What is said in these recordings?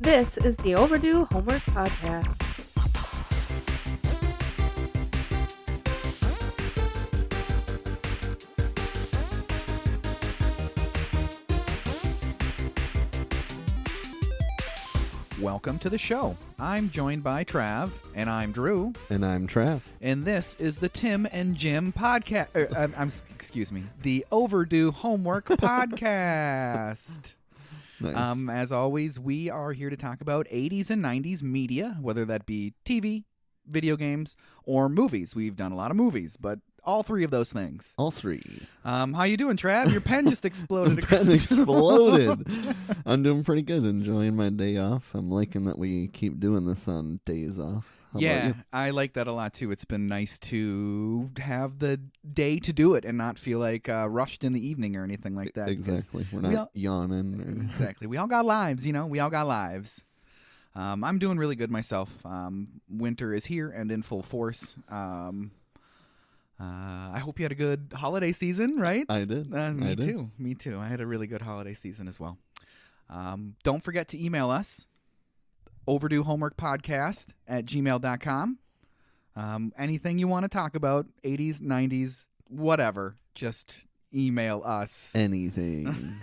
This is the Overdue Homework Podcast. Welcome to the show. I'm joined by Trav, and I'm Drew, And I'm Trav. and this is the Tim and Jim podcast. Excuse me, the Overdue Homework Podcast. Nice. As always, we are here to talk about 80s and 90s media, whether that be TV, video games, or movies. We've done a lot of movies, but all three of those things. All three. How you doing, Trav? Your pen just exploded. Pen exploded. I'm doing pretty good, enjoying my day off. I'm liking that we keep doing this on days off. How about Yeah, you? I like that a lot too. It's been nice to have the day to do it and not feel like rushed in the evening or anything like that. Exactly. We're we not all- yawning. Or... Exactly. We all got lives, We all got lives. I'm doing really good myself. Winter is here and in full force. I hope you had a good holiday season, right? I did. Me too. Me too. I had a really good holiday season as well. Don't forget to email us, Overdue Homework Podcast at gmail.com. Anything you want to talk about, 80s, 90s, whatever, just email us. Anything.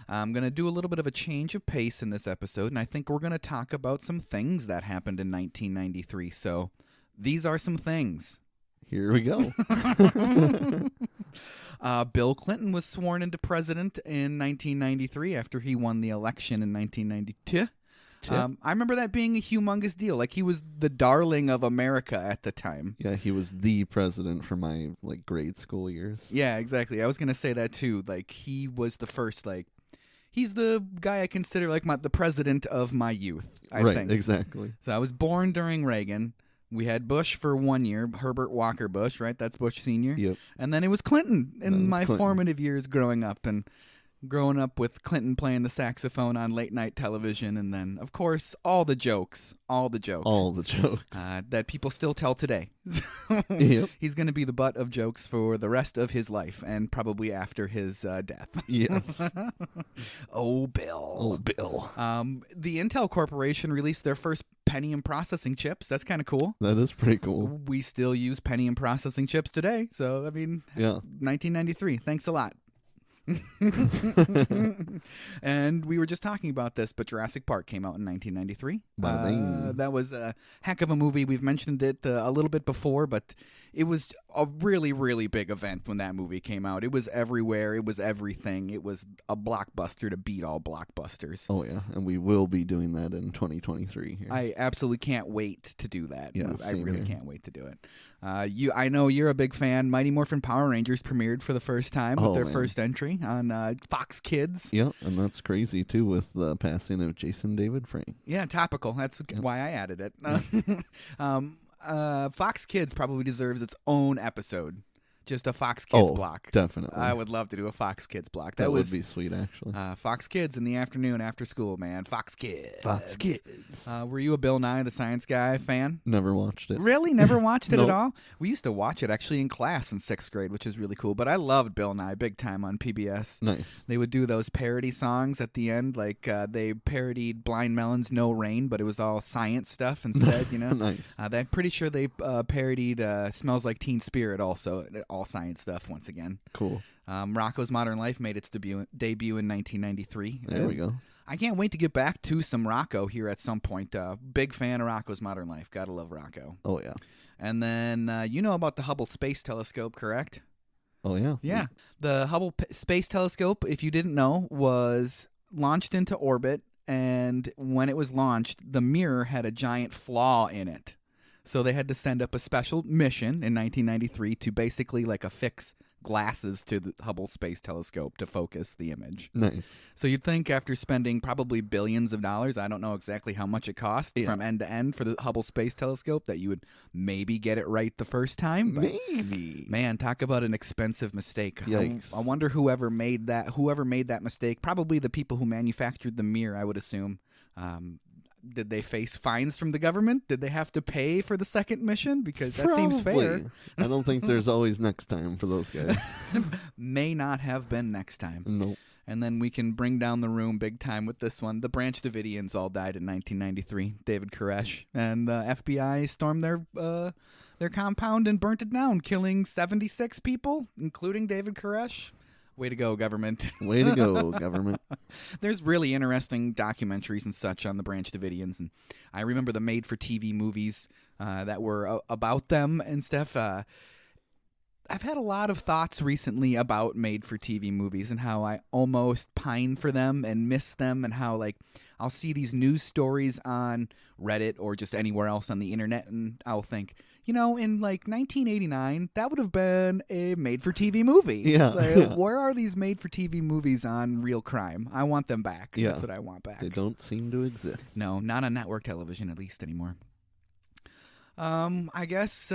I'm going to do a little bit of a change of pace in this episode, and I think we're going to talk about some things that happened in 1993. So these are some things. Here we go. Bill Clinton was sworn into president in 1993 after he won the election in 1992. I remember that being a humongous deal. Like, he was the darling of America at the time. Yeah, he was the president for my grade school years. Yeah, exactly. I was going to say that too. Like, he was the first, he's the guy I consider the president of my youth, I think. Exactly. So I was born during Reagan. We had Bush for 1 year, Herbert Walker Bush, right? That's Bush Sr. Yep. And then it was Clinton in my Clinton. formative years growing up with Clinton playing the saxophone on late night television. And then, of course, all the jokes that people still tell today. Yep. He's going to be the butt of jokes for the rest of his life and probably after his death. Yes. Oh, Bill. Oh, Bill. The Intel Corporation released their first Pentium processing chips. That's kind of cool. That is pretty cool. We still use Pentium processing chips today. So, Yeah. 1993. Thanks a lot. And we were just talking about this, but Jurassic Park came out in 1993. Bada bing. That was a heck of a movie. We've mentioned it a little bit before, but it was a really, really big event when that movie came out. It was everywhere. It was everything. It was a blockbuster to beat all blockbusters. Oh, yeah. And we will be doing that in 2023 here. I absolutely can't wait to do that. Yeah, I same really here. can't wait to do it. I know you're a big fan. Mighty Morphin Power Rangers premiered for the first time with their first entry on Fox Kids. Yeah, and that's crazy, too, with the passing of Jason David Frank. Yeah, topical. That's why I added it. Fox Kids probably deserves its own episode. Just a Fox Kids block. Definitely. I would love to do a Fox Kids block. That would be sweet, actually. Fox Kids in the afternoon after school, man. Fox Kids. Fox Kids. Were you a Bill Nye the Science Guy fan? Never watched it. Really? Never watched it at Nope. all? We used to watch it actually in class in 6th grade, which is really cool. But I loved Bill Nye big time on PBS. Nice. They would do those parody songs at the end, they parodied Blind Melon's No Rain, but it was all science stuff instead, Nice. I'm pretty sure they parodied Smells Like Teen Spirit also, all science stuff once again. Cool. Rocko's Modern Life made its debut in 1993. There we go. I can't wait to get back to some Rocko here at some point. Big fan of Rocko's Modern Life. Gotta love Rocko. Oh, yeah. And then you know about the Hubble Space Telescope, correct? Oh, yeah. Yeah. The Hubble Space Telescope, if you didn't know, was launched into orbit, and when it was launched, the mirror had a giant flaw in it. So they had to send up a special mission in 1993 to basically affix glasses to the Hubble Space Telescope to focus the image. Nice. So you'd think after spending probably billions of dollars, I don't know exactly how much it cost from end to end for the Hubble Space Telescope, that you would maybe get it right the first time. But Maybe. man, talk about an expensive mistake. Yikes. I wonder whoever made that mistake, probably the people who manufactured the mirror, I would assume. Did they face fines from the government? Did they have to pay for the second mission? Because that seems fair. Probably. I don't think there's always next time for those guys. May not have been next time. Nope. And then we can bring down the room big time with this one. The Branch Davidians all died in 1993. David Koresh. And the FBI stormed their compound and burnt it down, killing 76 people, including David Koresh. Way to go, government. Way to go, government. There's really interesting documentaries and such on the Branch Davidians. And I remember the made-for-TV movies that were about them and stuff. I've had a lot of thoughts recently about made-for-TV movies and how I almost pine for them and miss them, and how like I'll see these news stories on Reddit or just anywhere else on the internet, and I'll think, in like 1989, that would have been a made-for-TV movie. Yeah, Like, where are these made-for-TV movies on real crime? I want them back. Yeah. That's what I want back. They don't seem to exist. No, not on network television, at least anymore. I guess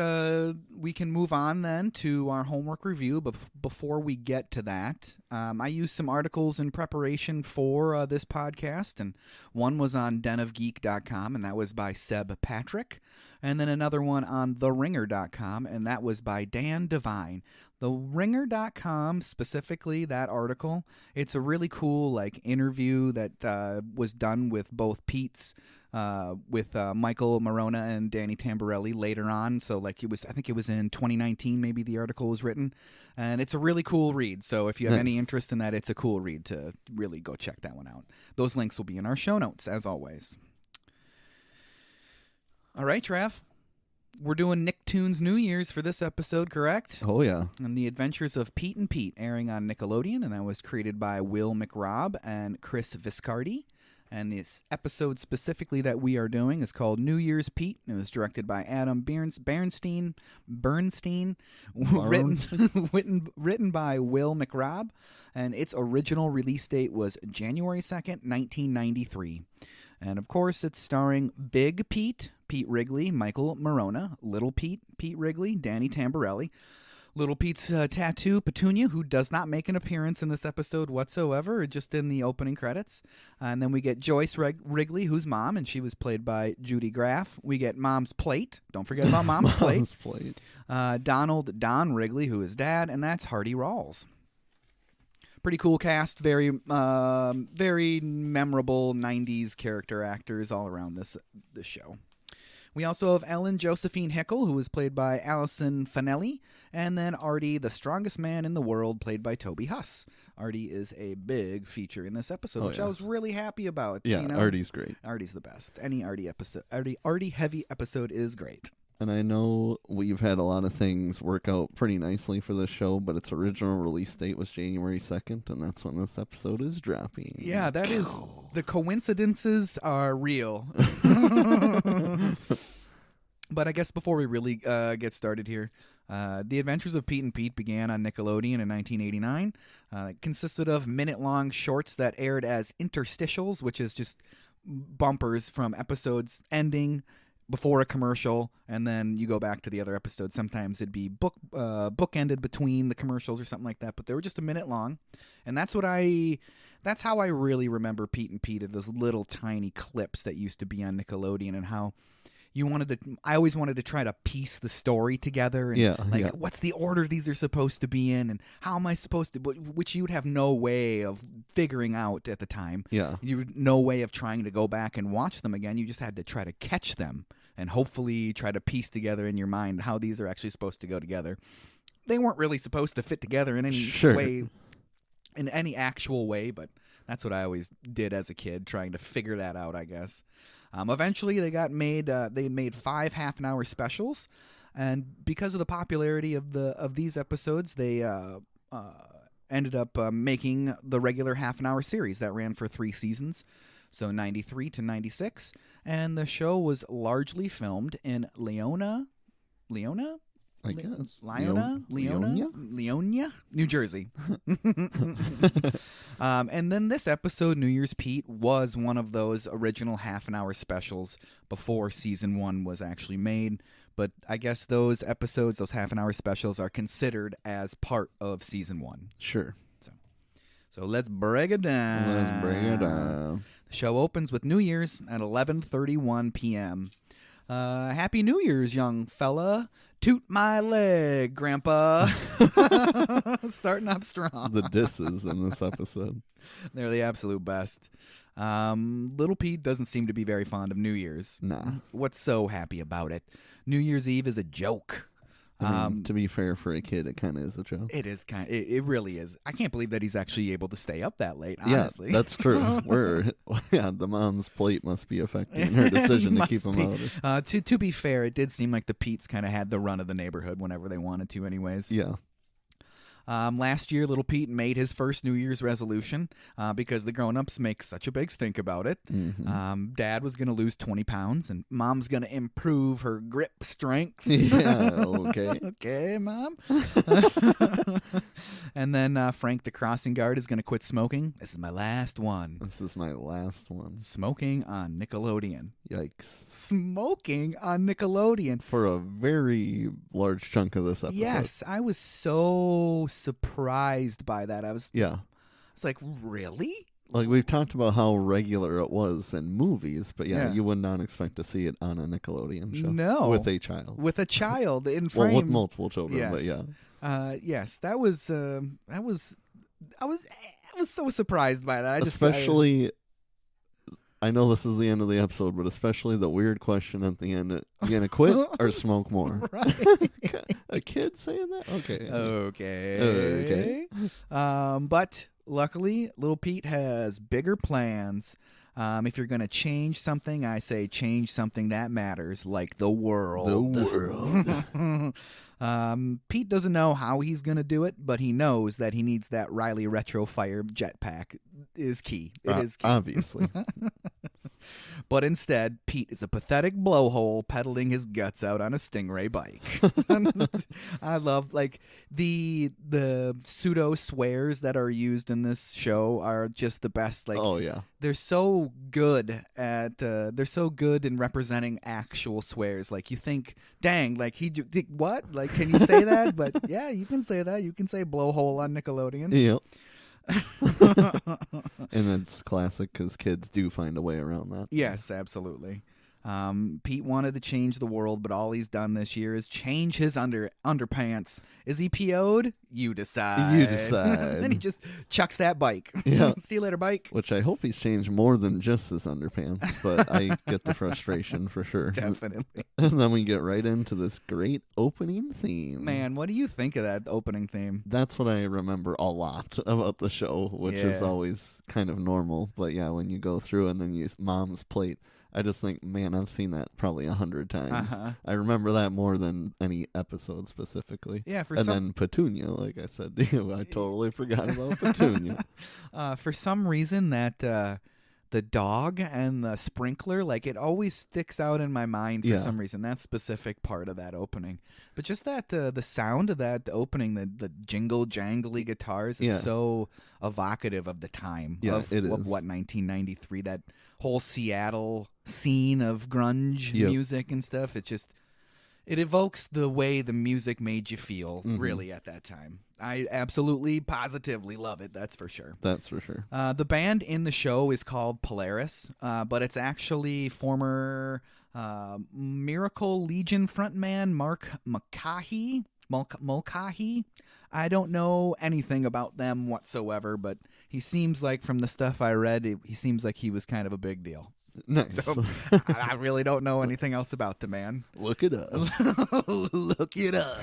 we can move on then to our homework review. But before we get to that, I used some articles in preparation for this podcast, and one was on denofgeek.com, and that was by Seb Patrick, and then another one on theringer.com, and that was by Dan Devine. TheRinger.com, specifically that article, it's a really cool interview that was done with both Pete's with Michael Morona and Danny Tamborelli later on. So I think it was in 2019 maybe the article was written, and it's a really cool read. So if you have any interest in that, it's a cool read to really go check that one out. Those links will be in our show notes as always. All right, Trav. We're doing Nicktoons New Year's for this episode, correct? Oh, yeah. And The Adventures of Pete and Pete, airing on Nickelodeon, and that was created by Will McRobb and Chris Viscardi. And this episode specifically that we are doing is called New Year's Pete. It was directed by Adam Bernstein, written by Will McRobb, and its original release date was January 2nd, 1993. And, of course, it's starring Big Pete, Pete Wrigley, Michael Morona, Little Pete, Pete Wrigley, Danny Tamborelli, Little Pete's tattoo, Petunia, who does not make an appearance in this episode whatsoever, just in the opening credits. And then we get Joyce Wrigley, who's Mom, and she was played by Judy Graff. We get Mom's Plate. Don't forget about Mom's Plate. Mom's Plate. Donald Don Wrigley, who is Dad, and that's Hardy Rawls. Pretty cool cast, very memorable 90s character actors all around this show. We also have Ellen Josephine Hickel, who was played by Allison Fanelli, and then Artie, the strongest man in the world, played by Toby Huss. Artie is a big feature in this episode, which I was really happy about. Yeah, Artie's great. Artie's the best. Any Artie heavy episode is great. And I know we've had a lot of things work out pretty nicely for this show, but its original release date was January 2nd, and that's when this episode is dropping. Yeah, that is... The coincidences are real. But I guess before we really get started here, The Adventures of Pete and Pete began on Nickelodeon in 1989. It consisted of minute-long shorts that aired as interstitials, which is just bumpers from episodes ending before a commercial, and then you go back to the other episode. Sometimes it'd be bookended between the commercials or something like that, but they were just a minute long, and that's how I really remember Pete and Pete, those little tiny clips that used to be on Nickelodeon, and how I always wanted to try to piece the story together, and what's the order these are supposed to be in, and how am I supposed to, which you'd have no way of figuring out at the time. Yeah. You had no way of trying to go back and watch them again. You just had to try to catch them and hopefully try to piece together in your mind how these are actually supposed to go together. They weren't really supposed to fit together in any way, in any actual way, but that's what I always did as a kid, trying to figure that out, I guess. Eventually, they made 5 half-an-hour specials, and because of the popularity of these episodes, they ended up making the regular half-an-hour series that ran for 3 seasons, so 93 to 96, and the show was largely filmed in Leona, I guess. Leona, New Jersey. And then this episode, New Year's Pete, was one of those original half-an-hour specials before season 1 was actually made. But I guess those episodes, those half-an-hour specials, are considered as part of season 1. Sure. So let's break it down. The show opens with New Year's at 11:31 p.m. Happy New Year's, young fella. Toot my leg, Grandpa. Starting off strong. The disses in this episode. They're the absolute best. Little Pete doesn't seem to be very fond of New Year's. Nah. What's so happy about it? New Year's Eve is a joke. I mean, to be fair, for a kid, it kind of is a joke. It is it really is. I can't believe that he's actually able to stay up that late, honestly. Yeah, that's true. The mom's plate must be affecting her decision to keep him out. To be fair, it did seem like the Petes kind of had the run of the neighborhood whenever they wanted to anyways. Yeah. Last year, little Pete made his first New Year's resolution because the grown-ups make such a big stink about it. Mm-hmm. Dad was going to lose 20 pounds, and Mom's going to improve her grip strength. Yeah, okay. Okay, Mom. And then Frank, the crossing guard, is going to quit smoking. This is my last one. This is my last one. Smoking on Nickelodeon. Yikes. Smoking on Nickelodeon. For a very large chunk of this episode. Yes, I was so surprised by that. I was like, really? Like, we've talked about how regular it was in movies, but you would not expect to see it on a Nickelodeon show. No. With a child. With a child in frame. Well, with multiple children, yes. But yeah. Yes, I was so surprised by that. Especially, I know this is the end of the episode, but especially the weird question at the end: you gonna quit or smoke more? Right. A kid saying that? Okay. But luckily, little Pete has bigger plans. If you're going to change something, I say change something that matters, like the world. The world. Pete doesn't know how he's going to do it, but he knows that he needs that Riley Retrofire jetpack is key. It is key. Obviously. But instead, Pete is a pathetic blowhole pedaling his guts out on a Stingray bike. I love, like, the pseudo swears that are used in this show are just the best. Like, oh yeah, they're so good in representing actual swears. Like, you think, dang, like what? Like, can you say that? But yeah, you can say that. You can say blowhole on Nickelodeon. Yep. And it's classic because kids do find a way around that. Yes, absolutely. Pete wanted to change the world, but all he's done this year is change his underpants. Is he PO'd? You decide. You decide. Then he just chucks that bike. Yeah. See you later, bike. Which I hope he's changed more than just his underpants, but I get the frustration for sure. Definitely. And then we get right into this great opening theme. Man, what do you think of that opening theme? That's what I remember a lot about the show, which is always kind of normal. But yeah, when you go through and then use Mom's plate, I just think, man, I've seen that probably 100 times. I remember that more than any episode specifically. Yeah, then Petunia, like I said to you, I totally forgot about Petunia. For some reason, that the dog and the sprinkler, like, it always sticks out in my mind for some reason. That specific part of that opening, but just that the sound of that opening, the jingle jangly guitars, it's so evocative of the time of it is. What 1993, that whole Seattle scene of grunge music and stuff. It evokes the way the music made you feel, really, at that time. I absolutely, positively love it, that's for sure. That's for sure. The band in the show is called Polaris, but it's actually former Miracle Legion frontman Mark Mulcahy. I don't know anything about them whatsoever, but he seems like, from the stuff I read, he seems like he was kind of a big deal. Nice. So, I really don't know anything else about the man. Look it up. Look it up.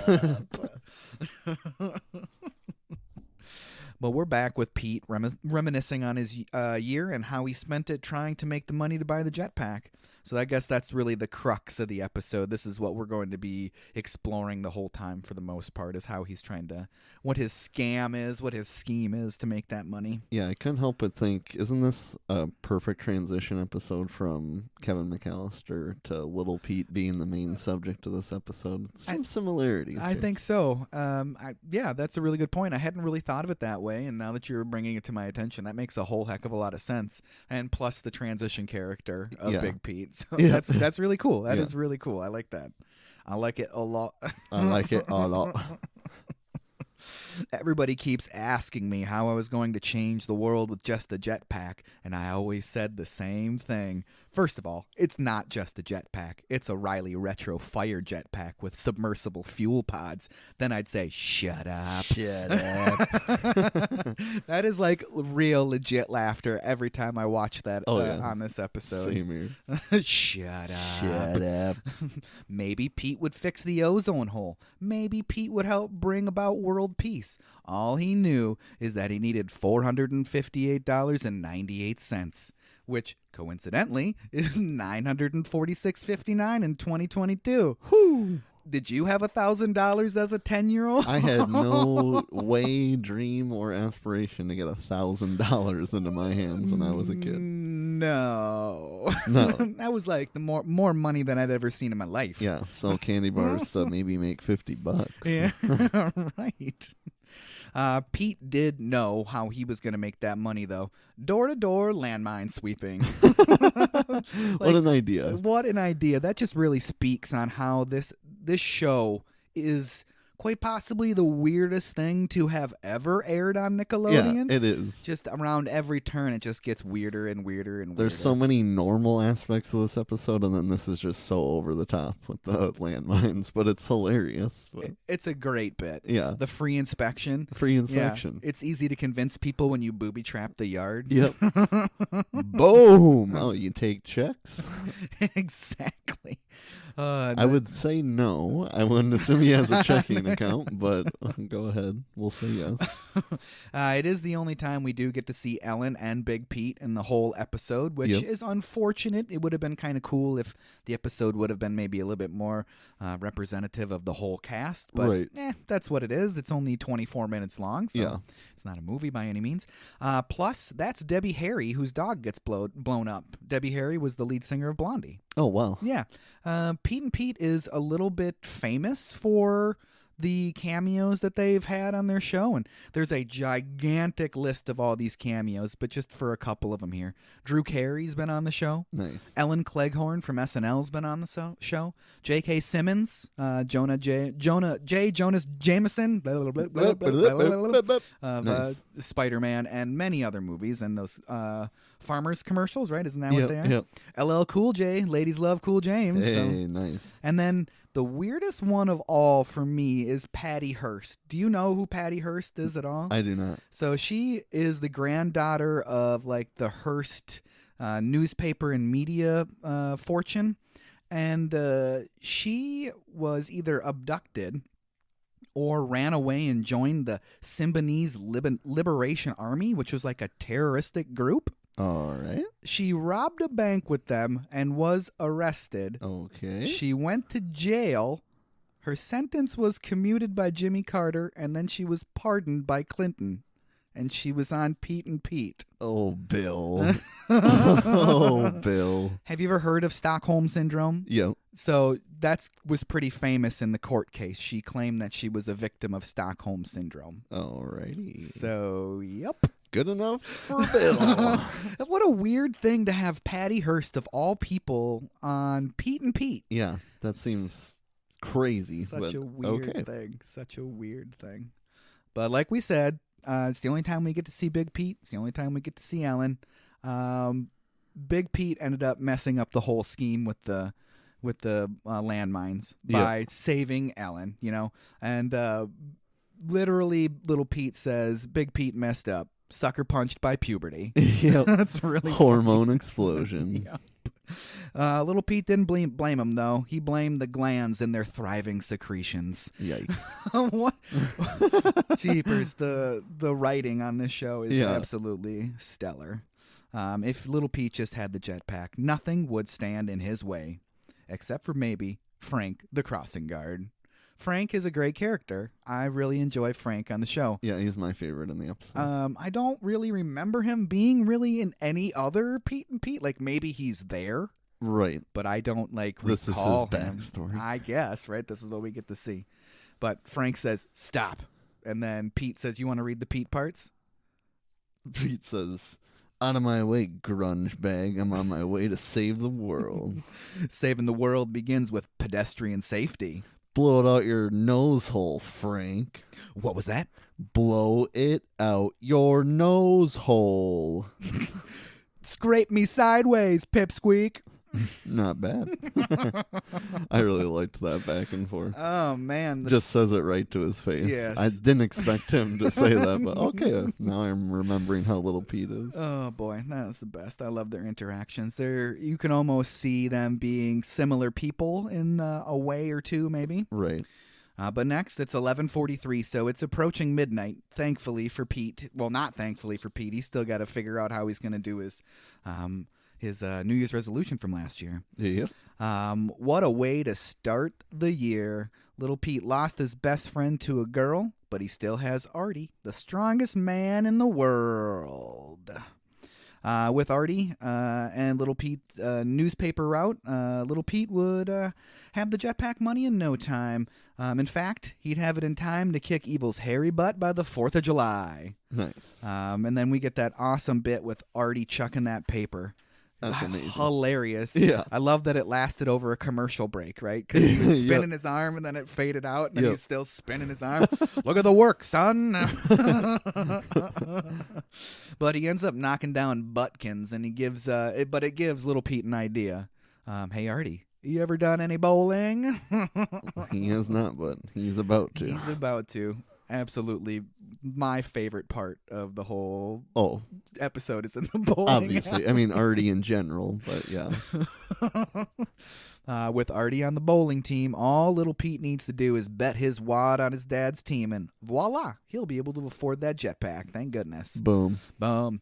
But we're back with Pete reminiscing on his year and how he spent it trying to make the money to buy the jetpack. So I guess that's really the crux of the episode. This is what we're going to be exploring the whole time for the most part, is how he's trying to, what his scam is, what his scheme is to make that money. Yeah, I couldn't help but think, isn't this a perfect transition episode from Kevin McAllister to Little Pete being the main subject of this episode? Some similarities. I think so. Yeah, that's a really good point. I hadn't really thought of it that way, and now that you're bringing it to my attention, that makes a whole heck of a lot of sense. And plus the transition character of Big Pete. So that's really cool. That is really cool. I like that. I like it a lot. I like it a lot. Everybody keeps asking me how I was going to change the world with just a jetpack, and I always said the same thing. First of all, it's not just a jetpack. It's a Riley Retro Fire jetpack with submersible fuel pods. Then I'd say, shut up. Shut up. That is like real legit laughter every time I watch that on this episode. Same here. Shut up. Shut up. Maybe Pete would fix the ozone hole. Maybe Pete would help bring about world peace. All he knew is that he needed $458.98, which coincidentally is $946.59 in 2022. Whew. Did you have $1,000 as a 10-year-old? I had no way, dream, or aspiration to get $1,000 into my hands when I was a kid. No. That was like the more money than I'd ever seen in my life. Yeah, sell candy bars to maybe make $50. Yeah, right. Pete did know how he was going to make that money, though. Door-to-door landmine sweeping. What an idea. What an idea. That just really speaks on how this show is quite possibly the weirdest thing to have ever aired on Nickelodeon. Yeah, it is. Just around every turn, it just gets weirder and weirder and weirder. There's so many normal aspects of this episode, and then this is just so over the top with the landmines, but it's hilarious. But it's a great bit. Yeah. The free inspection. Free inspection. Yeah. It's easy to convince people when you booby trap the yard. Yep. Boom. Oh, you take checks? Exactly. I would say no. I wouldn't assume he has a checking account, but go ahead. We'll say yes. It is the only time we do get to see Ellen and Big Pete in the whole episode, which is unfortunate. It would have been kind of cool if the episode would have been maybe a little bit more representative of the whole cast, but that's what it is. It's only 24 minutes long, so it's not a movie by any means. Plus, that's Debbie Harry, whose dog gets blown up. Debbie Harry was the lead singer of Blondie. Oh, wow. Yeah. Pete and Pete is a little bit famous for the cameos that they've had on their show, and there's a gigantic list of all these cameos, but just for a couple of them here. Drew Carey's been on the show. Nice. Ellen Cleghorn from SNL's been on the show. J.K. Simmons, Jonas Jameson, nice. Spider-Man, and many other movies, and those Farmers commercials, right? Isn't that what they are? Yep. LL Cool J, ladies love Cool James. Hey, nice. And then the weirdest one of all for me is Patty Hearst. Do you know who Patty Hearst is at all? I do not. So she is the granddaughter of like the Hearst newspaper and media fortune. And she was either abducted or ran away and joined the Symbionese Liberation Army, which was like a terroristic group. All right. She robbed a bank with them and was arrested. Okay. She went to jail. Her sentence was commuted by Jimmy Carter, and then she was pardoned by Clinton. And she was on Pete and Pete. Oh, Bill. Oh, Bill. Have you ever heard of Stockholm Syndrome? Yep. So that was pretty famous in the court case. She claimed that she was a victim of Stockholm Syndrome. Alrighty. So, yep. Good enough for Bill. What a weird thing to have Patty Hearst, of all people, on Pete and Pete. Yeah, that seems crazy. Such a weird thing. Such a weird thing. But like we said, it's the only time we get to see Big Pete. It's the only time we get to see Ellen. Big Pete ended up messing up the whole scheme with the landmines by saving Ellen, and literally little Pete says Big Pete messed up. Sucker punched by puberty. Yep. That's really hormone explosion. Yep. Little Pete didn't blame him, though. He blamed the glands and their thriving secretions. Yikes. What? Jeepers, the writing on this show is absolutely stellar. If Little Pete just had the jetpack, nothing would stand in his way, except for maybe Frank the crossing guard. Frank is a great character. I really enjoy Frank on the show. Yeah, he's my favorite in the episode. I don't really remember him being really in any other Pete and Pete. Like, maybe he's there. Right. But I don't, this recall is his him. backstory. I guess, right? This is what we get to see. But Frank says, stop. And then Pete says, you want to read the Pete parts? Pete says, out of my way, grunge bag. I'm on my way to save the world. Saving the world begins with pedestrian safety. Blow it out your nose hole, Frank. What was that? Blow it out your nose hole. Scrape me sideways, pipsqueak. Not bad. I really liked that back and forth. Oh, man. Just says it right to his face. Yes. I didn't expect him to say that, but okay. Now I'm remembering how little Pete is. Oh, boy. That's the best. I love their interactions. You can almost see them being similar people in a way or two, maybe. Right. But next, it's 11:43, so it's approaching midnight, thankfully for Pete. Well, not thankfully for Pete. He's still got to figure out how he's going to do his New Year's resolution from last year. Yep. What a way to start the year. Little Pete lost his best friend to a girl, but he still has Artie, the strongest man in the world. With Artie and Little Pete's newspaper route, Little Pete would have the jetpack money in no time. In fact, he'd have it in time to kick Evil's hairy butt by the 4th of July. Nice. And then we get that awesome bit with Artie chucking that paper. That's amazing. Hilarious. Yeah. I love that it lasted over a commercial break, right? Because he was spinning his arm and then it faded out and then he's still spinning his arm. Look at the work, son. But he ends up knocking down Butkins and he gives it gives Little Pete an idea. Hey, Artie, you ever done any bowling? He has not, but he's about to. He's about to. Absolutely my favorite part of the whole episode is in the bowling. Obviously. I mean, Artie in general, but yeah. With Artie on the bowling team, all Little Pete needs to do is bet his wad on his dad's team, and voila, he'll be able to afford that jetpack. Thank goodness. Boom. Boom.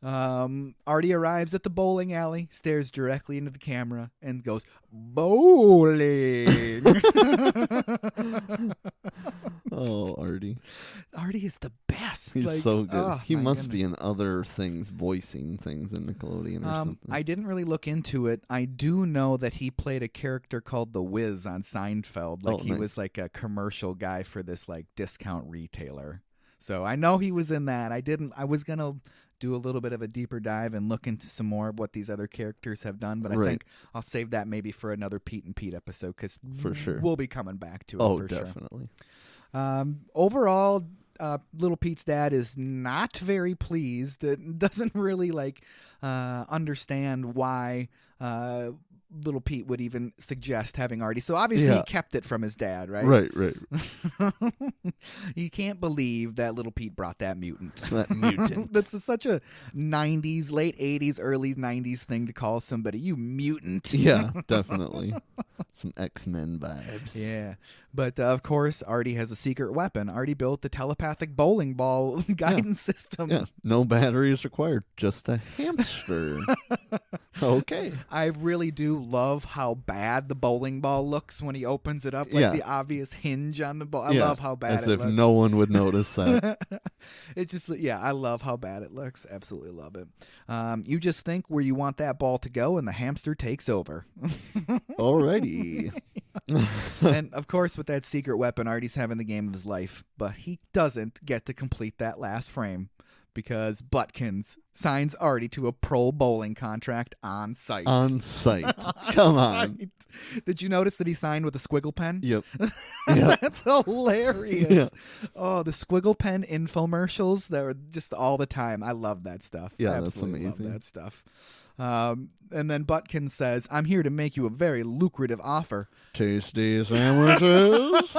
Artie arrives at the bowling alley, stares directly into the camera, and goes, bowling. Oh, Artie. Artie is the best. He's so good. Oh, he must goodness. be in other things, voicing things in Nickelodeon or something. I didn't really look into it. I do know that he played a character called the Wiz on Seinfeld. Like he was like a commercial guy for this like discount retailer. So I know he was in that. I was going to do a little bit of a deeper dive and look into some more of what these other characters have done, but I think I'll save that maybe for another Pete and Pete episode because for sure we'll be coming back to it. Oh, for definitely. Sure. Overall, Little Pete's dad is not very pleased. It doesn't really understand why Little Pete would even suggest having Artie. So obviously he kept it from his dad, right? Right. You can't believe that Little Pete brought that mutant. That mutant. That's such a 90s, late 80s, early 90s thing to call somebody, you mutant. Yeah, definitely. Some X-Men vibes. Yeah. But, of course, Artie has a secret weapon. Artie built the telepathic bowling ball guidance system. Yeah, no batteries required. Just a hamster. Okay. I really do love how bad the bowling ball looks when he opens it up, like the obvious hinge on the ball. I love how bad it looks. As if no one would notice that. It just, I love how bad it looks. Absolutely love it. You just think where you want that ball to go, and the hamster takes over. Alrighty. And, of course, with that secret weapon, Artie's having the game of his life, but he doesn't get to complete that last frame because Butkins signs Artie to a pro bowling contract on site. On site. Come on. Did you notice that he signed with a squiggle pen? Yep. That's hilarious. Yeah. Oh, the squiggle pen infomercials, that were just all the time. I love that stuff. Yeah, Absolutely that's amazing. love that stuff. And then Butkins says, I'm here to make you a very lucrative offer. Tasty sandwiches.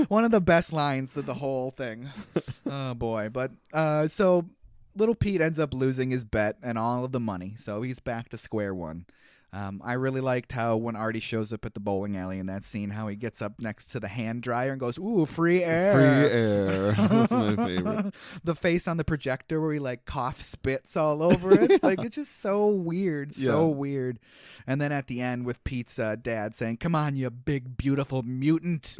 One of the best lines of the whole thing. Oh, boy. But so Little Pete ends up losing his bet and all of the money. So he's back to square one. I really liked how when Artie shows up at the bowling alley in that scene, how he gets up next to the hand dryer and goes, ooh, free air. Free air. That's my favorite. The face on the projector where he like coughs spits all over it. Like it's just so weird. So weird. And then at the end with Pete's dad saying, come on, you big, beautiful mutant.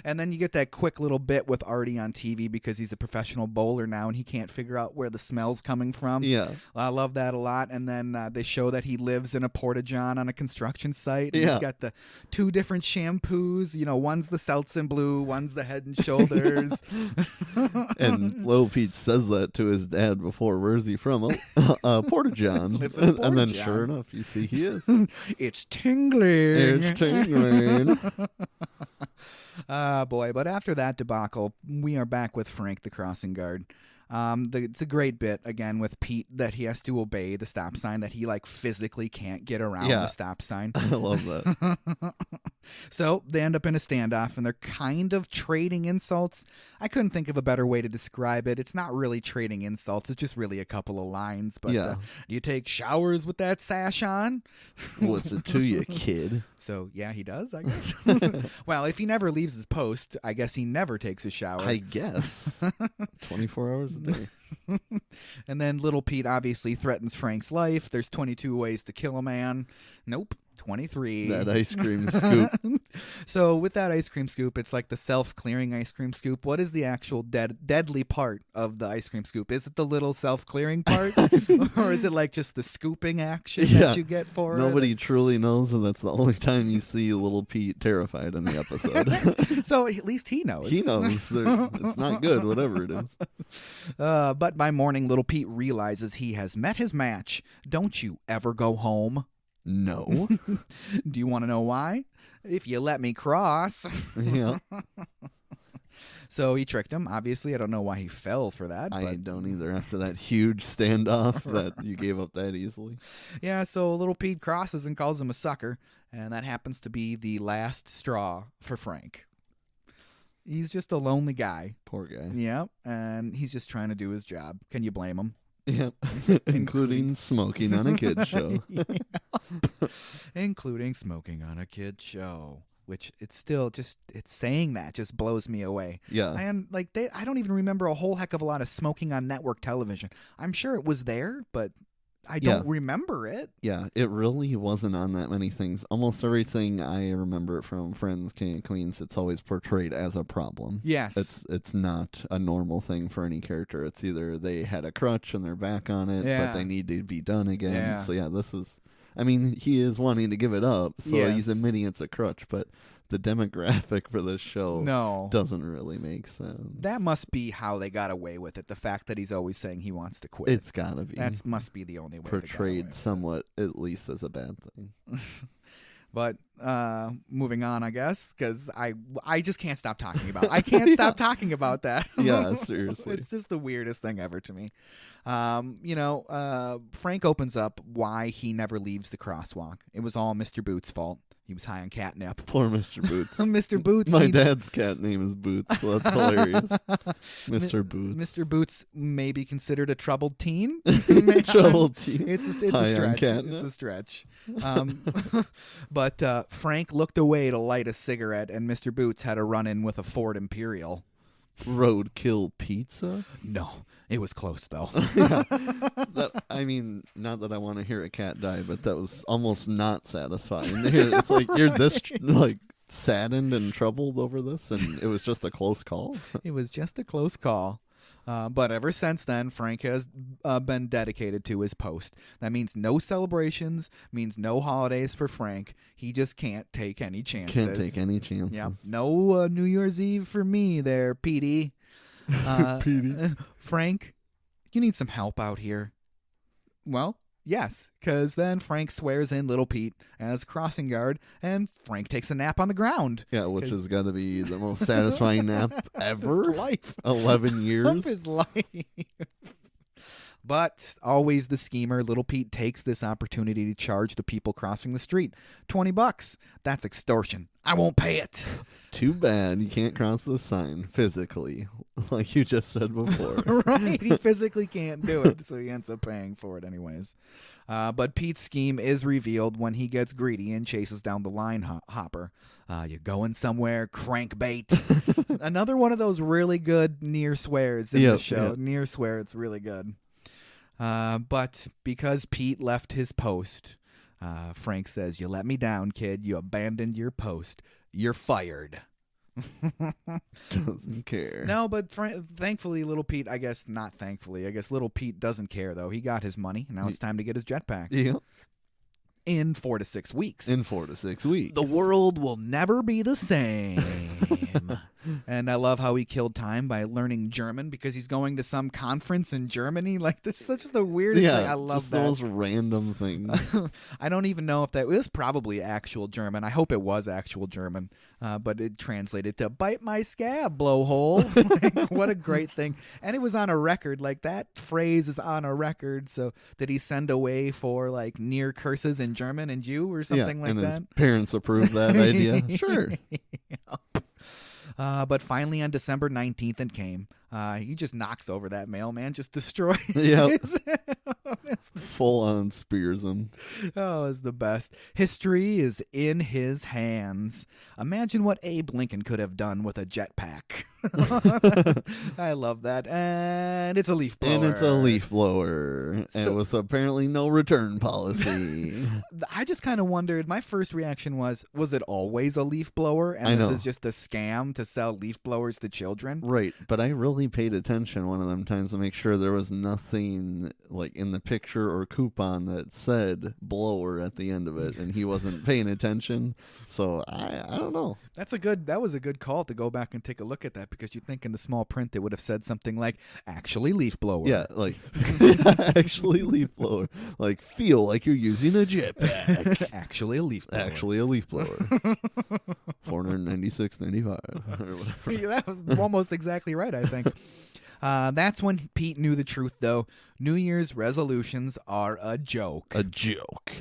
And then you get that quick little bit with Artie on TV because he's a professional bowler now and he can't figure out where the smell's coming from. Yeah. I love that a lot. And then they show that he lives in a porta-john on a construction site. And he's got the two different shampoos. You know, one's the Seltz Blue, one's the Head and Shoulders. And Little Pete says that to his dad before. Where's he from? Porta-John. Lives in a And then Porta-John. sure enough, you see he is. It's tingling. It's tingling. Boy, but after that debacle, we are back with Frank, the crossing guard. It's a great bit, again, with Pete, that he has to obey the stop sign, that he, like, physically can't get around the stop sign. I love that. So they end up in a standoff, and they're kind of trading insults. I couldn't think of a better way to describe it. It's not really trading insults. It's just really a couple of lines. But do you take showers with that sash on? What's it to you, kid? So, yeah, he does, I guess. Well, if he never leaves his post, I guess he never takes a shower. I guess. 24 hours a day. And then little Pete obviously threatens Frank's life. There's 22 ways to kill a man. Nope. 23. That ice cream scoop. So with that ice cream scoop, it's like the self-clearing ice cream scoop. What is the actual deadly part of the ice cream scoop? Is it the little self-clearing part? Or is it like just the scooping action that you get for Nobody it? truly knows, and that's the only time you see little Pete terrified in the episode. So at least he knows. He knows. It's not good, whatever it is. But by morning, little Pete realizes he has met his match. Don't you ever go home? No. Do you want to know why? If you let me cross. Yeah. So he tricked him. Obviously, I don't know why he fell for that. I don't either, after that huge standoff that you gave up that easily. Yeah, so little Pete crosses and calls him a sucker, and that happens to be the last straw for Frank. He's just a lonely guy. Poor guy. Yep, and he's just trying to do his job. Can you blame him? Yep. Including smoking on a kid's show. Including smoking on a kid's show. Which it's still just, it's saying that just blows me away. Yeah. And like I don't even remember a whole heck of a lot of smoking on network television. I'm sure it was there, but I don't remember it. Yeah, it really wasn't on that many things. Almost everything I remember from Friends, King and Queens, it's always portrayed as a problem. Yes. It's not a normal thing for any character. It's either they had a crutch and they're back on it, but they need to be done again. Yeah. So yeah, this is, I mean, he is wanting to give it up, so he's admitting it's a crutch, but the demographic for this show doesn't really make sense. That must be how they got away with it. The fact that he's always saying he wants to quit. It's gotta be. That must be the only way. Portrayed somewhat, at least, as a bad thing. But moving on, I guess, because I just can't stop talking about it. I can't stop talking about that. Yeah, seriously. It's just the weirdest thing ever to me. Frank opens up why he never leaves the crosswalk. It was all Mr. Boots' fault. He was high on catnip. Poor Mr. Boots. Mr. Boots. My dad's cat name is Boots, so that's hilarious. Mr. Boots. Mr. Boots may be considered a troubled teen. Troubled teen. It's a stretch. It's a stretch. But Frank looked away to light a cigarette, and Mr. Boots had a run-in with a Ford Imperial. Roadkill pizza? No, it was close though. I mean, not that I want to hear a cat die, but that was almost not satisfying. It's like you're this like saddened and troubled over this, and it was just a close call. It was just a close call. But ever since then, Frank has been dedicated to his post. That means no celebrations, means no holidays for Frank. He just can't take any chances. Can't take any chances. Yeah. No New Year's Eve for me there, Petey. Petey. Frank, you need some help out here. Well, yes, because then Frank swears in Little Pete as crossing guard, and Frank takes a nap on the ground. Yeah, which has got to be the most satisfying nap ever. His life. 11 years. Of his life. But always the schemer, Little Pete takes this opportunity to charge the people crossing the street. $20. That's extortion. I won't pay it. Too bad you can't cross the sign physically, like you just said before. Right. He physically can't do it, so he ends up paying for it anyways. But Pete's scheme is revealed when he gets greedy and chases down the line hopper. You going somewhere, crankbait. Another one of those really good near swears in the show. Yep. Near swear, it's really good. But because Pete left his post, Frank says, "You let me down, kid. You abandoned your post. You're fired." Doesn't care. No, but thankfully, Little Pete, I guess not thankfully, I guess Little Pete doesn't care, though. He got his money. Now it's time to get his jetpack. Yeah. in 4 to 6 weeks. In 4 to 6 weeks. The world will never be the same. And I love how he killed time by learning German because he's going to some conference in Germany. Like, this is such the weirdest thing. I love just that. those random things. I don't even know if that was probably actual German. I hope it was actual German, but it translated to "bite my scab, blowhole." Like, what a great thing. And it was on a record. Like, that phrase is on a record. So did he send away for like near curses in German and Jew or something like and that? His parents approved that idea. Sure. But finally on December 19th it came. He just knocks over that mailman, just destroys Yep. his Full on spears him. Oh, it's the best. History is in his hands. Imagine what Abe Lincoln could have done with a jetpack. I love that. And it's a leaf blower. And it's a leaf blower. And with apparently no return policy. I just kind of wondered, my first reaction was it always a leaf blower? And this is just a scam to sell leaf blowers to children? Right. But I really paid attention one of them times to make sure there was nothing like in the picture or coupon that said blower at the end of it, and he wasn't paying attention. So I don't know. That was a good call to go back and take a look at that, because you think in the small print it would have said something like actually leaf blower. Yeah, like actually leaf blower. Like feel like you're using a jetpack. Actually a leaf blower. Actually a leaf blower. $496.95. Yeah, that was almost exactly right, I think. That's when Pete knew the truth, though. New Year's resolutions are a joke. A joke.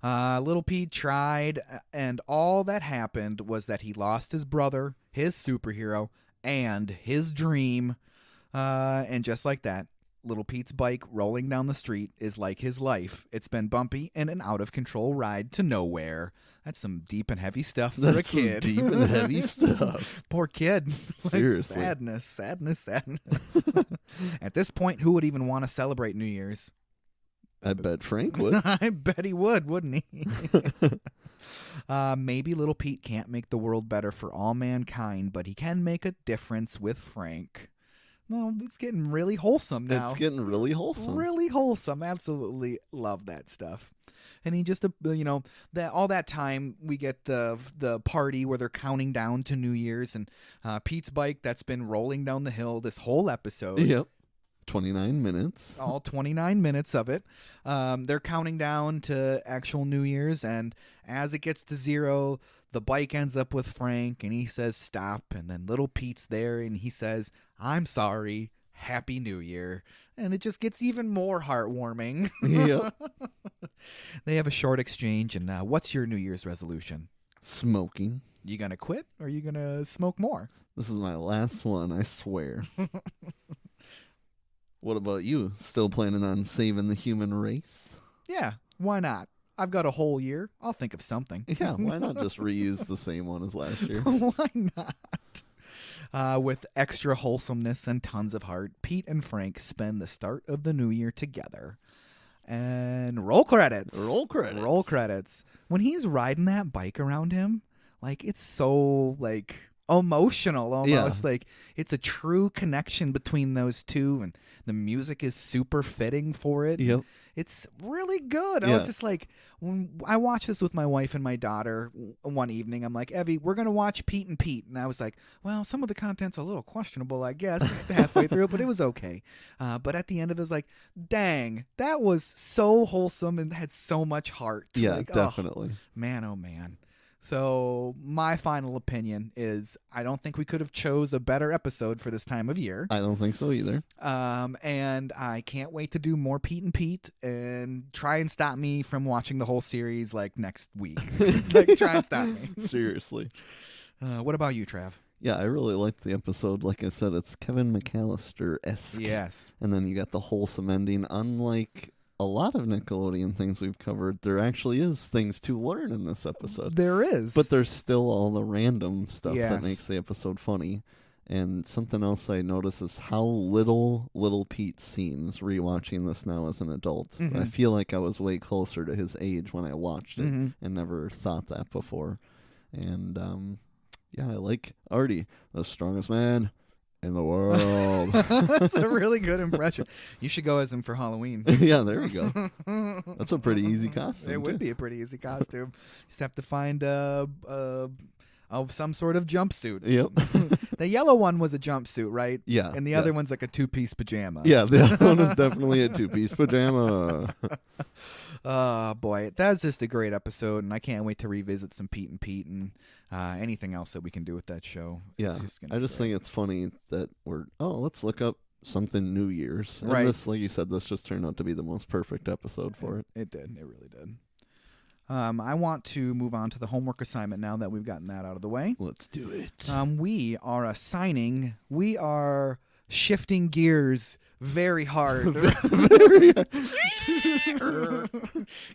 Little Pete tried, and all that happened was that he lost his brother, his superhero, and his dream. And just like that, Little Pete's bike rolling down the street is like his life. It's been bumpy and an out-of-control ride to nowhere. That's some deep and heavy stuff for a kid. Some deep and heavy stuff. Poor kid. Seriously. Like, sadness. At this point, who would even want to celebrate New Year's? I bet Frank would. I bet he would, wouldn't he? Maybe Little Pete can't make the world better for all mankind, but he can make a difference with Frank. No, it's getting really wholesome now. It's getting really wholesome. Really wholesome. Absolutely love that stuff. And he just, that all that time we get the party where they're counting down to New Year's, and Pete's bike that's been rolling down the hill this whole episode. Yep. 29 minutes. All 29 minutes of it. They're counting down to actual New Year's, and as it gets to 0, the bike ends up with Frank, and he says stop, and then Little Pete's there, and he says, I'm sorry, Happy New Year. And it just gets even more heartwarming. Yep. They have a short exchange, and what's your New Year's resolution? Smoking. You gonna quit, or are you gonna smoke more? This is my last one, I swear. What about you? Still planning on saving the human race? Yeah, why not? I've got a whole year. I'll think of something. Yeah, why not just reuse the same one as last year? Why not? With extra wholesomeness and tons of heart, Pete and Frank spend the start of the new year together. And roll credits. Roll credits. Roll credits. When he's riding that bike around him, like, it's so, like, emotional almost. Yeah. Like, it's a true connection between those two, and the music is super fitting for it. Yep. It's really good. Yeah. I was just like, when I watched this with my wife and my daughter one evening, I'm like, Evie, we're going to watch Pete and Pete. And I was like, well, some of the content's a little questionable, I guess, halfway through, but it was okay. But at the end of it, I was like, dang, that was so wholesome and had so much heart. Yeah, like, definitely. Oh man. So my final opinion is I don't think we could have chose a better episode for this time of year. I don't think so either. And I can't wait to do more Pete and Pete, and try and stop me from watching the whole series like next week. Like, try and stop me. Seriously. What about you, Trav? Yeah, I really liked the episode. Like I said, it's Kevin McAllister-esque. Yes. And then you got the wholesome ending. Unlike a lot of Nickelodeon things we've covered, there actually is things to learn in this episode. There is. But there's still all the random stuff Yes. that makes the episode funny. And something else I notice is how little Pete seems rewatching this now as an adult. Mhm. I feel like I was way closer to his age when I watched it Mhm. and never thought that before. And yeah, I like Artie, the strongest man in the world. That's a really good impression. You should go as him for Halloween. Yeah, there we go. That's a pretty easy costume. It would be a pretty easy costume. Just have to find some sort of jumpsuit. Yep. The yellow one was a jumpsuit, right? Yeah. And the other one's like a two-piece pajama. Yeah, the other one is definitely a two-piece pajama. Oh, boy. That's just a great episode, and I can't wait to revisit some Pete and Pete and anything else that we can do with that show. Yeah. I just think it's funny that let's look up something New Year's. And right. This, like you said, this just turned out to be the most perfect episode for it. It did. It really did. I want to move on to the homework assignment now that we've gotten that out of the way. Let's do it. We are shifting gears very hard.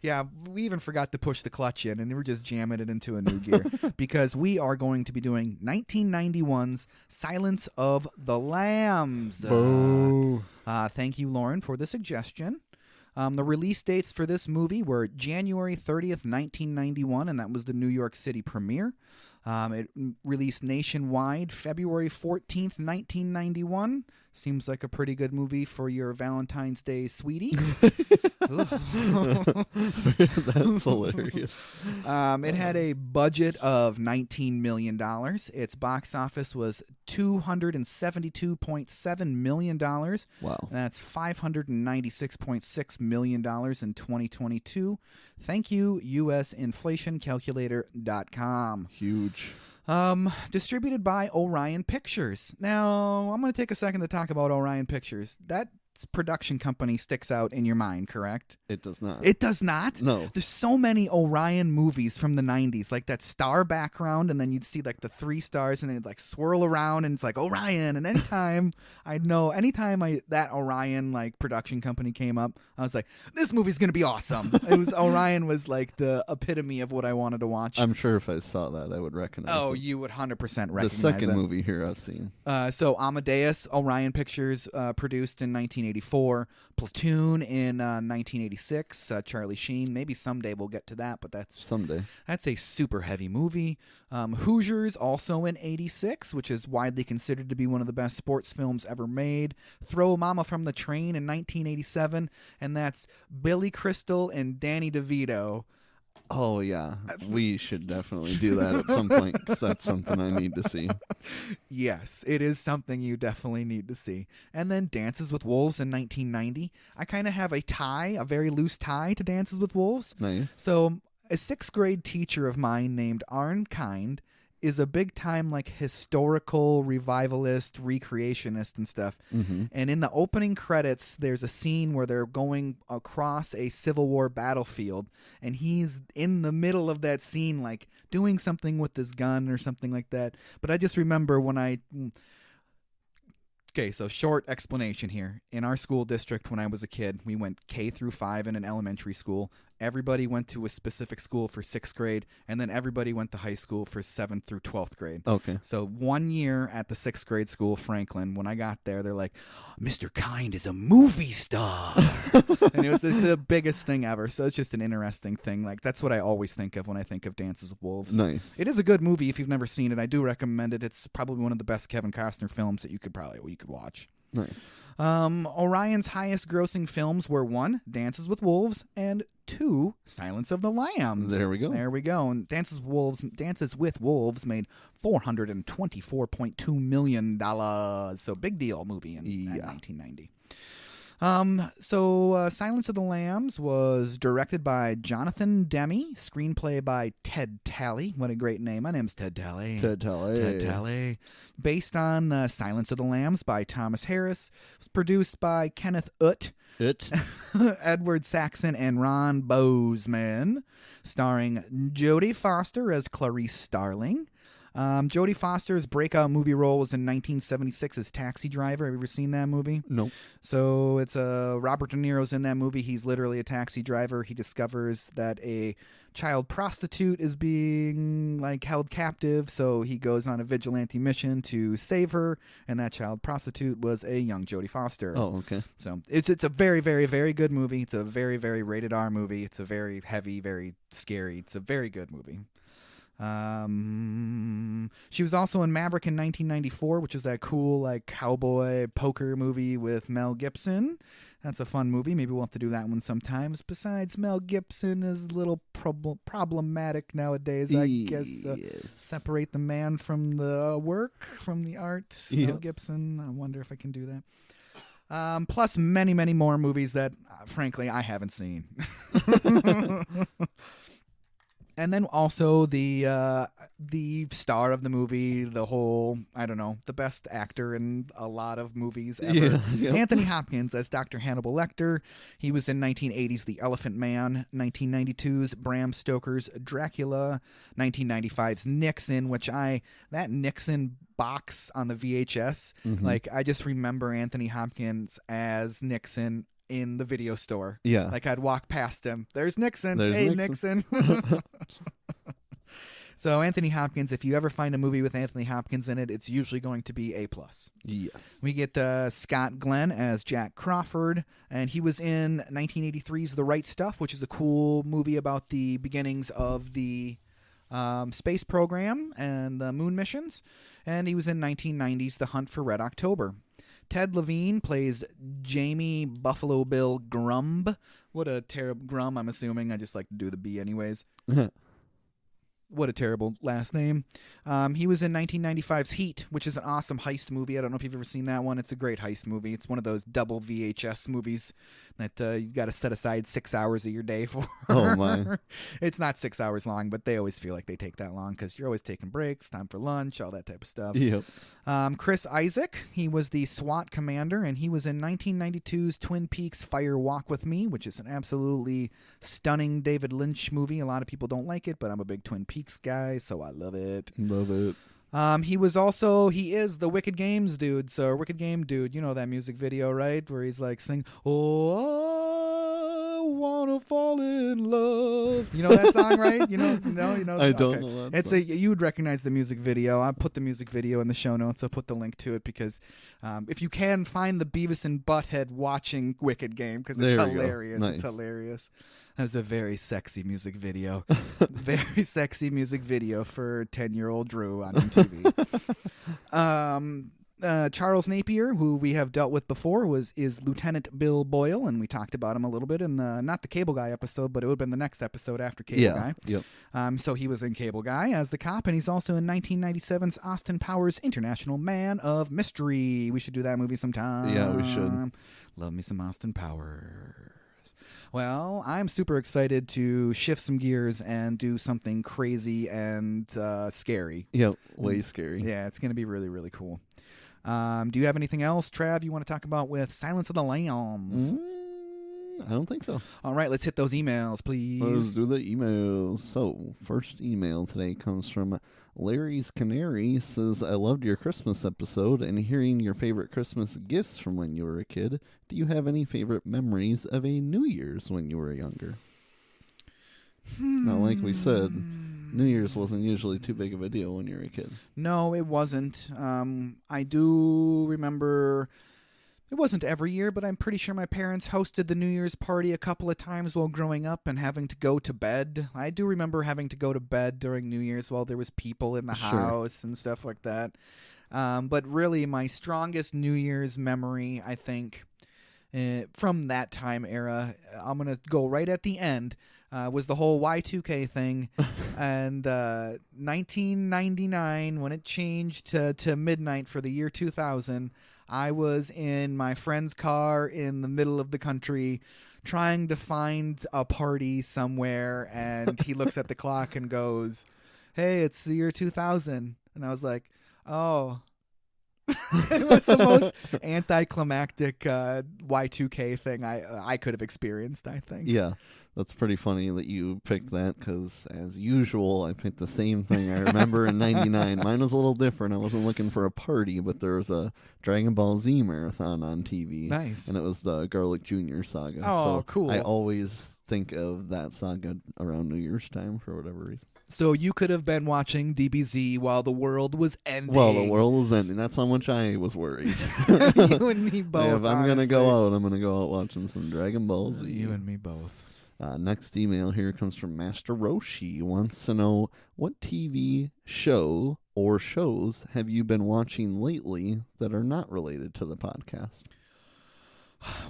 Yeah, we even forgot to push the clutch in, and we're just jamming it into a new gear because we are going to be doing 1991's Silence of the Lambs. Thank you, Lauren, for the suggestion. The release dates for this movie were January 30th, 1991, and that was the New York City premiere. It released nationwide February 14th, 1991. Seems like a pretty good movie for your Valentine's Day sweetie. That's hilarious. It had a budget of $19 million. Its box office was $272.7 million. Wow. That's $596.6 million in 2022. Thank you, usinflationcalculator.com. Huge. Distributed by Orion Pictures. Now, I'm going to take a second to talk about Orion Pictures. That production company sticks out in your mind, correct? It does not. It does not? No. There's so many Orion movies from the 90s, like that star background, and then you'd see like the 3 stars, and they'd like swirl around, and it's like Orion. And anytime that Orion like production company came up, I was like, this movie's gonna be awesome. Orion was like the epitome of what I wanted to watch. I'm sure if I saw that, I would recognize it. Oh, you would 100% recognize the second it. movie here I've seen. So Amadeus, Orion Pictures produced in 1984. Platoon in 1986. Charlie Sheen. Maybe someday we'll get to that, but that's a super heavy movie. Hoosiers, also in 86, which is widely considered to be one of the best sports films ever made. Throw Mama from the Train in 1987, and that's Billy Crystal and Danny DeVito. Oh, yeah. We should definitely do that at some point because that's something I need to see. Yes, it is something you definitely need to see. And then Dances with Wolves in 1990. I kind of have a very loose tie to Dances with Wolves. Nice. So a 6th grade teacher of mine named Arn Kind is a big-time like historical revivalist, recreationist and stuff. Mm-hmm. And in the opening credits, there's a scene where they're going across a Civil War battlefield, and he's in the middle of that scene, like doing something with his gun or something like that. But I just remember Okay, so short explanation here. In our school district, when I was a kid, we went K through 5 in an elementary school. Everybody went to a specific school for 6th grade, and then everybody went to high school for 7th through 12th grade. Okay. So 1 year at the 6th grade school, Franklin, when I got there, they're like, Mr. Kind is a movie star. And it was the biggest thing ever. So it's just an interesting thing. Like, that's what I always think of when I think of Dances with Wolves. Nice. It is a good movie if you've never seen it. I do recommend it. It's probably one of the best Kevin Costner films that you could watch. Nice. Orion's highest grossing films were 1, Dances with Wolves, and 2, Silence of the Lambs. There we go. And Dances with Wolves made $424.2 million. So big deal movie in 1990. Silence of the Lambs was directed by Jonathan Demme, screenplay by Ted Talley. What a great name. My name's Ted Talley. Ted Talley. Based on Silence of the Lambs by Thomas Harris. It was produced by Kenneth Edward Saxon, and Ron Bozeman. Starring Jodie Foster as Clarice Starling. Jodie Foster's breakout movie role was in 1976's Taxi Driver. Have you ever seen that movie? Nope. So it's Robert De Niro's in that movie. He's literally a taxi driver. He discovers that a child prostitute is being held captive, so he goes on a vigilante mission to save her, and that child prostitute was a young Jodie Foster. Oh, okay. So it's a very, very, very good movie. It's a very, very rated R movie. It's a very heavy, very scary. It's a very good movie. She was also in Maverick in 1994, which is that cool like cowboy poker movie with Mel Gibson. That's a fun movie. Maybe we'll have to do that one sometimes. Besides, Mel Gibson is a little problematic nowadays, I guess. Separate the man from the work, from the art. Yep. Mel Gibson. I wonder if I can do that. Plus many, many more movies that, frankly, I haven't seen. And then also the star of the movie, the whole, I don't know, the best actor in a lot of movies ever. Yeah. Anthony Hopkins as Dr. Hannibal Lecter. He was in 1980's The Elephant Man, 1992's Bram Stoker's Dracula, 1995's Nixon, that Nixon box on the VHS, like I just remember Anthony Hopkins as Nixon in the video store. Yeah. Like I'd walk past him. There's Nixon. Hey, Nixon. So Anthony Hopkins, if you ever find a movie with Anthony Hopkins in it, it's usually going to be A+. Yes. We get Scott Glenn as Jack Crawford, and he was in 1983's The Right Stuff, which is a cool movie about the beginnings of the space program and the moon missions. And he was in 1990's The Hunt for Red October. Ted Levine plays Jamie Buffalo Bill Grumb. What a terrible Grum, I'm assuming. I just like to do the B anyways. What a terrible last name. He was in 1995's Heat, which is an awesome heist movie. I don't know if you've ever seen that one. It's a great heist movie. It's one of those double VHS movies that you've got to set aside 6 hours of your day for. Oh, my. It's not 6 hours long, but they always feel like they take that long because you're always taking breaks, time for lunch, all that type of stuff. Yep. Chris Isaac, he was the SWAT commander, and he was in 1992's Twin Peaks Fire Walk With Me, which is an absolutely stunning David Lynch movie. A lot of people don't like it, but I'm a big Twin Peaks guy, so I love it. Love it. He is the Wicked Games dude. So Wicked Game dude, you know that music video, right? Where he's like sing, "Oh, I wanna fall in love." You know that song, right? You know. I don't know that song. You would recognize the music video. I'll put the music video in the show notes. I'll put the link to it because if you can find the Beavis and Butthead watching Wicked Game, because it's hilarious. Nice. It's hilarious. That was a very sexy music video. Very sexy music video for 10-year-old Drew on MTV. Charles Napier, who we have dealt with before, is Lieutenant Bill Boyle, and we talked about him a little bit in not the Cable Guy episode, but it would have been the next episode after Cable Guy. Yep. So he was in Cable Guy as the cop, and he's also in 1997's Austin Powers International Man of Mystery. We should do that movie sometime. Yeah, we should. Love me some Austin Powers. Well, I'm super excited to shift some gears and do something crazy and scary. Yep, way scary. Yeah, it's going to be really, really cool. Do you have anything else, Trav, you want to talk about with Silence of the Lambs? I don't think so. All right, let's hit those emails, please. Let's do the emails. So, first email today comes from Larry's Canary. Says, I loved your Christmas episode and hearing your favorite Christmas gifts from when you were a kid. Do you have any favorite memories of a New Year's when you were younger? Now, like we said, New Year's wasn't usually too big of a deal when you were a kid. No, it wasn't. I do remember... It wasn't every year, but I'm pretty sure my parents hosted the New Year's party a couple of times while growing up and having to go to bed. I do remember having to go to bed during New Year's while there was people in the house and stuff like that. But really, my strongest New Year's memory, I think, from that time era, I'm going to go right at the end, was the whole Y2K thing. And 1999, when it changed to midnight for the year 2000, I was in my friend's car in the middle of the country trying to find a party somewhere, and he looks at the clock and goes, "Hey, it's the year 2000." And I was like, oh. It was the most anticlimactic Y2K thing I could have experienced, I think. Yeah. That's pretty funny that you picked that because, as usual, I picked the same thing. I remember in 99. Mine was a little different. I wasn't looking for a party, but there was a Dragon Ball Z marathon on TV. Nice. And it was the Garlic Jr. saga. Oh, so cool. I always think of that saga around New Year's time for whatever reason. So you could have been watching DBZ while the world was ending. Well, the world was ending. That's how much I was worried. You and me both. If I'm going to go out, I'm going to go out watching some Dragon Ball Z. You and me both. Next email here comes from Master Roshi. Wants to know, what TV show or shows have you been watching lately that are not related to the podcast?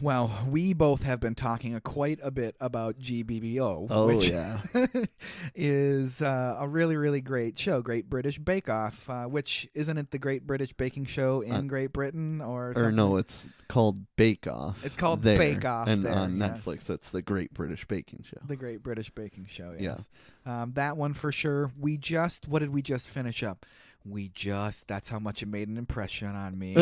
Well, we both have been talking quite a bit about GBBO, which is a really, really great show, Great British Bake Off, which isn't it the Great British Baking Show in Great Britain or something? Or no, it's called Bake Off. It's called there. Bake Off. And there, on yes. Netflix, it's the Great British Baking Show. The Great British Baking Show, yes. Yeah. That one for sure. What did we just finish up? That's how much it made an impression on me.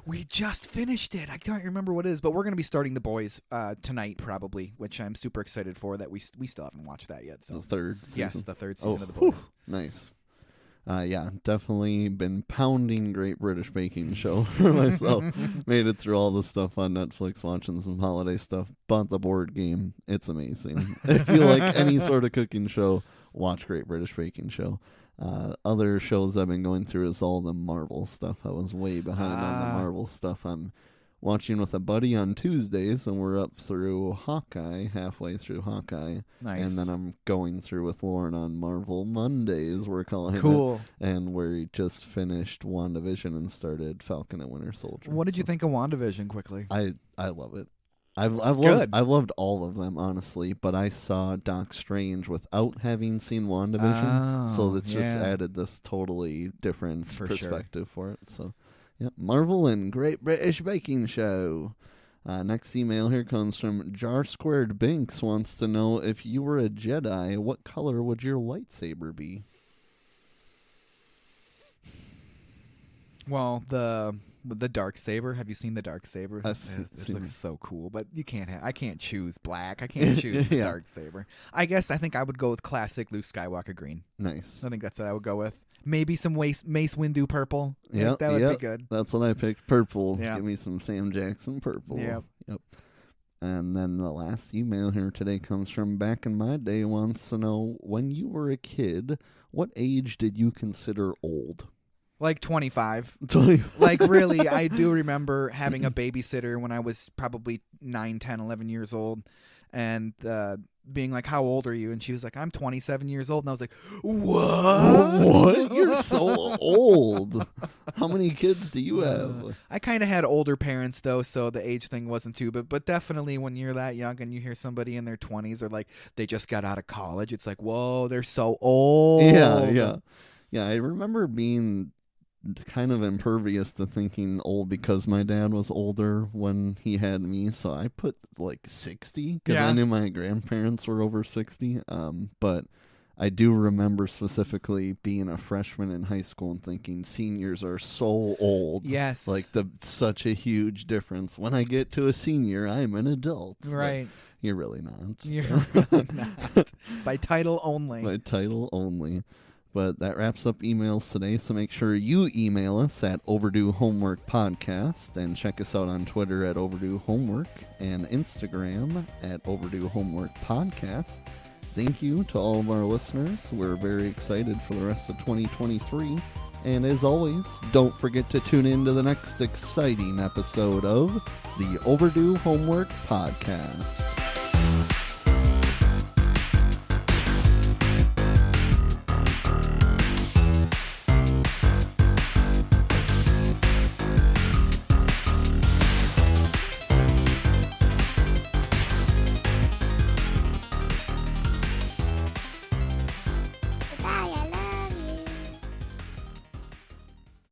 we just finished it. I can't remember what it is, but we're going to be starting The Boys tonight probably, which I'm super excited for. That we still haven't watched that yet. So the third season? Yes, the third season of The Boys. Nice. Yeah, definitely been pounding Great British Baking Show for myself. Made it through all the stuff on Netflix, watching some holiday stuff. Bought the board game. It's amazing. If you like any sort of cooking show, watch Great British Baking Show. Other shows I've been going through is all the Marvel stuff. I was way behind on the Marvel stuff. I'm watching with a buddy on Tuesdays, and we're up through Hawkeye, halfway through Hawkeye. Nice. And then I'm going through with Lauren on Marvel Mondays, we're calling cool. it. And we just finished WandaVision and started Falcon and Winter Soldier. What did you think of WandaVision quickly? I love it. I've loved all of them, honestly, but I saw Doc Strange without having seen WandaVision, so it's just added this totally different perspective for it. So, yeah, Marvel and Great British Baking Show. Next email here comes from Jar Squared Binks. Wants to know, if you were a Jedi, what color would your lightsaber be? Well, the dark saber. Have you seen the dark saber? It looks so cool, but I can't choose black. I can't choose the dark saber. I think I would go with classic Luke Skywalker green. Nice. I think that's what I would go with. Maybe some Mace Windu purple. Yeah, that would be good. That's what I picked. Purple. Yep. Give me some Sam Jackson purple. Yep. And then the last email here today comes from Back in My Day. Wants to know, when you were a kid, what age did you consider old? Like 25. 25. Like, really, I do remember having a babysitter when I was probably 9, 10, 11 years old, and being like, how old are you? And she was like, I'm 27 years old. And I was like, what? You're so old. How many kids do you have? I kind of had older parents, though, so the age thing wasn't too, but definitely when you're that young and you hear somebody in their 20s or like they just got out of college, it's like, whoa, they're so old. Yeah, I remember being kind of impervious to thinking old because my dad was older when he had me, so I put like 60 because I knew my grandparents were over 60. But I do remember specifically being a freshman in high school and thinking seniors are so old. Yes. Like such a huge difference. When I get to a senior, I'm an adult. Right. But you're really not. You're really not. By title only. By title only. But that wraps up emails today, so make sure you email us at Overdue Homework Podcast, and check us out on Twitter at Overdue Homework and Instagram at Overdue Homework Podcast. Thank you to all of our listeners. We're very excited for the rest of 2023. And as always, don't forget to tune in to the next exciting episode of the Overdue Homework Podcast.